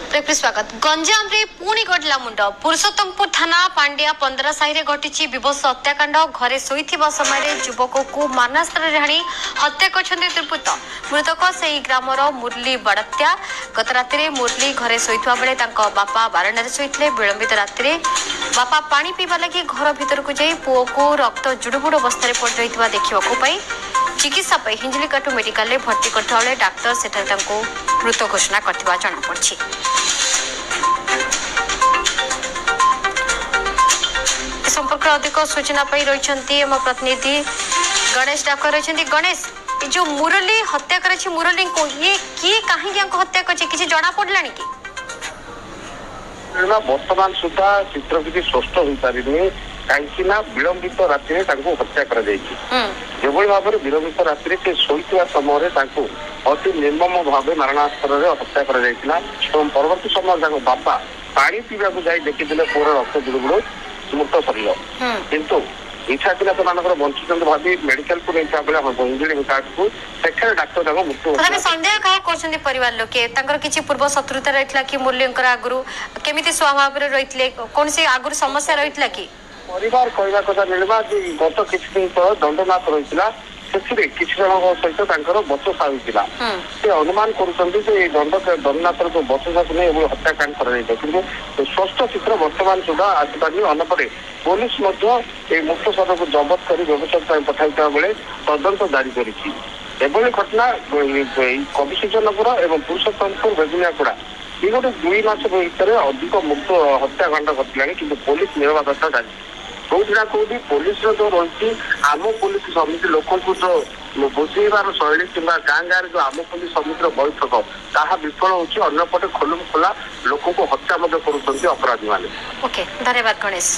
स्वागत गंजाम रे पुणी घटला मुंड पुरुषोत्तमपुर थाना पांड्या 15 साहि रे घटिची विभत्स हत्याकांड घरे शोइथिबा समय युवक को मारणास्त्र हाणी हत्या करछन्ते त्रिपुत मृतक सेही ग्रामर मुरली बड़त्या गत राति मुरली घरे शोइथवा बेले तांको बापा बारंडारे शोइथिले विलंबित राति बापा पानी पीवा लगी घर भीतर को जाई पुओ को रक्त जुड़ुबुड़ अवस्था पड़ रही देखा चिकित्सा हिंजलिकाटू मेडिकल भर्ती करता बेले डाक्तर सेठारे मृत घोषणा करथिबा जଣା पड़छि। संपर्क अधिक सूचना पाई रही प्रतिनिधि गणेश डाकर रही। गणेश जो मुरली हत्या कर मुरली को ये किए कहीं हत्या कर जना पड़ा कि वर्तमान सुधा चित्र किसी स्पष्ट हो पारि कहीं विलंबित राति हत्या कर भाव में विलंबित राति से शोता समय अति निर्मम भाव मारणास्त्र हत्या कर परवर्ती समय बापा पानी पीवा जाई देखिले पुअर रक्त जुड़ुबुड़ मृत शरीर किंतु इच्छा पिला मान बंचुंट भावी मेडिकल को नहीं बेले इंजुरी विभाग को सेठे डाक्तर मृत्यु संदेह क्या कर परिवार लोके किसी पूर्व शत्रुता रही कि मूल्यंकर आगु केमी स्वभाव रही कौन सी आगु समस्या रही कि परिवार कहवा कथा मिलवा गत किसी दिन तक दंडनाथ रही किसी जन सहित बचसा होता से अनुमान करनाथ जो बचसा को नहीं हत्याकांड कर स्पष्ट चित्र वर्तमान सुधा आसपार अनपरे पुलिस मृत शव को जबत कर व्यवसाय पठाई बेले तदंत जारी कर घटना कविसूचनपुर और पुरुषोत्तमपुर बेगुनियापड़ा ये गोटे 2 मास भर अधिक मुक्त हत्याकांड कर पुलिस निरबाधता जारी कौटिना कौटी पुलिस जो रही आम पुलिस समिति लोक जो बुझेबार शैली कि गाँ गाँव जो आम पुलिस समितिर बैठक ताहा विफल होपटे खोलम खोला लोक को हत्या कर अपराधी माने। धन्यवाद गणेश।